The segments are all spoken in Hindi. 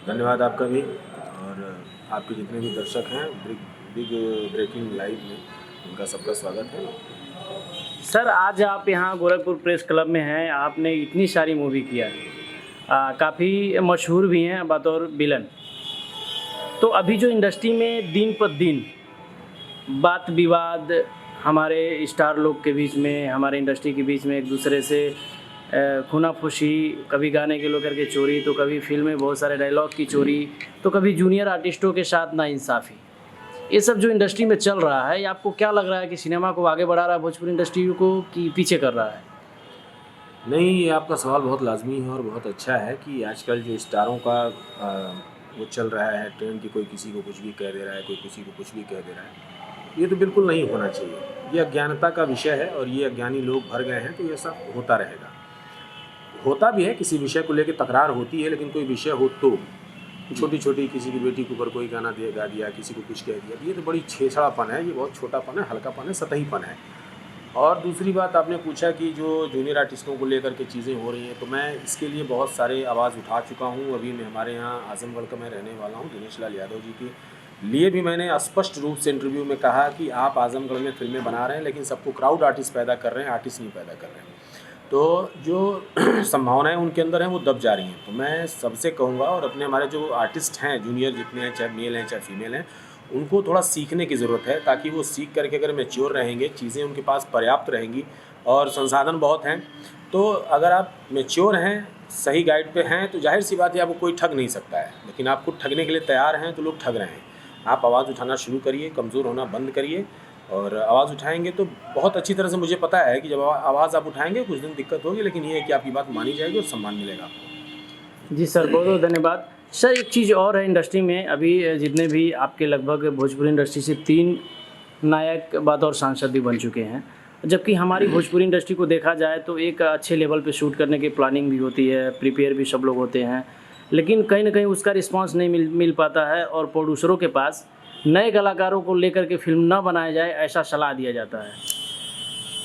धन्यवाद आपका भी। और आपके जितने भी दर्शक हैं बिग बिग ब्रेकिंग लाइव में, उनका सबका स्वागत है। सर, आज आप यहाँ गोरखपुर प्रेस क्लब में हैं। आपने इतनी सारी मूवी किया, काफ़ी मशहूर भी हैं बतौर विलन। तो अभी जो इंडस्ट्री में दिन पर दिन बात विवाद हमारे स्टार लोग के बीच में, हमारे इंडस्ट्री के बीच में एक दूसरे से खूनाफुशी, कभी गाने के लेकर के चोरी, तो कभी फिल्म में बहुत सारे डायलॉग की चोरी, तो कभी जूनियर आर्टिस्टों के साथ नाइंसाफ़ी, ये सब जो इंडस्ट्री में चल रहा है, ये आपको क्या लग रहा है कि सिनेमा को आगे बढ़ा रहा है भोजपुरी इंडस्ट्री को, कि पीछे कर रहा है? नहीं, ये आपका सवाल बहुत लाज़मी है और बहुत अच्छा है कि आजकल जो स्टारों का वो चल रहा है ट्रेंड कि कोई किसी को कुछ भी कह दे रहा है, कोई किसी को कुछ भी कह दे रहा है। ये तो बिल्कुल नहीं होना चाहिए। ये अज्ञानता का विषय है और ये अज्ञानी लोग भर गए हैं, तो ये सब होता रहेगा। होता भी है, किसी विषय को लेकर तकरार होती है, लेकिन कोई विषय हो तो छोटी-छोटी किसी की बेटी के ऊपर कोई गाना गा दिया, किसी को कुछ कह दिया, ये तो बड़ी छेछड़ापन है, ये बहुत छोटापन है, हल्कापन है, सतहीपन है। और दूसरी बात आपने पूछा कि जो जूनियर आर्टिस्टों को लेकर के चीज़ें हो रही हैं, तो मैं इसके लिए बहुत सारे आवाज़ उठा चुका हूँ। अभी मैं हमारे यहाँ आज़मगढ़ का मैं रहने वाला हूँ, दिनेश लाल यादव जी के लिए भी मैंने स्पष्ट रूप से इंटरव्यू में कहा कि आप आज़मगढ़ में फ़िल्में बना रहे हैं, लेकिन सबको क्राउड आर्टिस्ट पैदा कर रहे हैं, आर्टिस्ट नहीं पैदा कर रहे हैं। तो जो संभावनाएं उनके अंदर हैं वो दब जा रही हैं। तो मैं सबसे कहूँगा, और अपने हमारे जो आर्टिस्ट हैं जूनियर जितने हैं, चाहे मेल हैं चाहे फीमेल हैं, उनको थोड़ा सीखने की ज़रूरत है, ताकि वो सीख करके अगर मैच्योर रहेंगे, चीज़ें उनके पास पर्याप्त रहेंगी और संसाधन बहुत हैं, तो अगर आप मैच्योर हैं, सही गाइड पे हैं, तो जाहिर सी बात है आपको कोई ठग नहीं सकता है। लेकिन आप खुद ठगने के लिए तैयार हैं तो लोग ठग रहे हैं। आप आवाज़ उठाना शुरू करिए, कमज़ोर होना बंद करिए, और आवाज़ उठाएंगे तो बहुत अच्छी तरह से मुझे पता है कि जब आवाज़ आप उठाएंगे कुछ दिन दिक्कत होगी, लेकिन ये है कि आपकी बात मानी जाएगी और सम्मान मिलेगा आपको। जी सर, बहुत बहुत धन्यवाद। सर, एक चीज़ और है इंडस्ट्री में, अभी जितने भी आपके लगभग भोजपुरी इंडस्ट्री से 3 नायक बतौर सांसद भी बन चुके हैं, जबकि हमारी भोजपुरी इंडस्ट्री को देखा जाए तो एक अच्छे लेवल पे शूट करने की प्लानिंग भी होती है, प्रिपेयर भी सब लोग होते हैं, लेकिन कहीं ना कहीं उसका रिस्पांस नहीं मिल पाता है, और प्रोड्यूसरों के पास नए कलाकारों को लेकर के फिल्म ना बनाया जाए ऐसा सलाह दिया जाता है।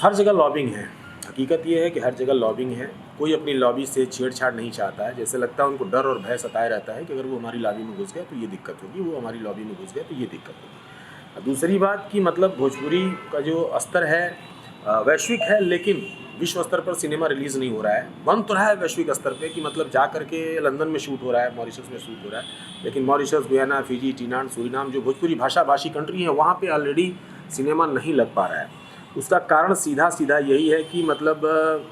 हर जगह लॉबिंग है। हकीकत ये है कि हर जगह लॉबिंग है। कोई अपनी लॉबी से छेड़छाड़ नहीं चाहता है। जैसे लगता है उनको डर और भय सताए रहता है कि अगर वो हमारी लॉबी में घुस गया तो ये दिक्कत होगी, वो हमारी लॉबी में घुस गया तो ये दिक्कत होगी। दूसरी बात कि मतलब भोजपुरी का जो स्तर है वैश्विक है, लेकिन विश्व स्तर पर सिनेमा रिलीज़ नहीं हो रहा है। बन तो रहा है वैश्विक स्तर पे कि मतलब जा करके लंदन में शूट हो रहा है, मॉरिशस में शूट हो रहा है, लेकिन मॉरिशस, गुयाना, फिजी, टीनान, सूरीनाम जो भोजपुरी भाषी कंट्री हैं, वहाँ पे ऑलरेडी सिनेमा नहीं लग पा रहा है। उसका कारण सीधा सीधा यही है कि मतलब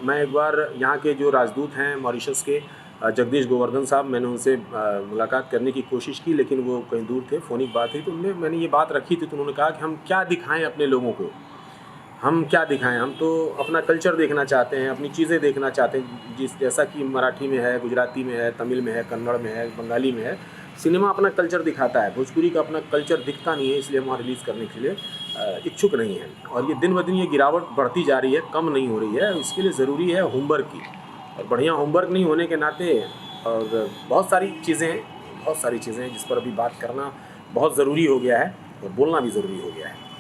मैं एक बार यहाँ के जो राजदूत हैं मॉरिशस के, जगदीश गोवर्धन साहब, मैंने उनसे मुलाकात करने की कोशिश की, लेकिन वो कहीं दूर थे, फ़ोनिक बात थी। तो मैंने ये बात रखी थी, तो उन्होंने कहा कि हम क्या दिखाएं अपने लोगों को, हम क्या दिखाएं, हम तो अपना कल्चर देखना चाहते हैं, अपनी चीज़ें देखना चाहते हैं, जैसा कि मराठी में है, गुजराती में है, तमिल में है, कन्नड़ में है, बंगाली में है। सिनेमा अपना कल्चर दिखाता है, भोजपुरी का अपना कल्चर दिखता नहीं है, इसलिए हम वहाँ रिलीज़ करने के लिए इच्छुक नहीं हैं। और ये दिन ब दिन ये गिरावट बढ़ती जा रही है, कम नहीं हो रही है। इसके लिए ज़रूरी है होमवर्क की, और बढ़िया होमवर्क नहीं होने के नाते, और बहुत सारी चीज़ें हैं जिस पर अभी बात करना बहुत ज़रूरी हो गया है और बोलना भी ज़रूरी हो गया है।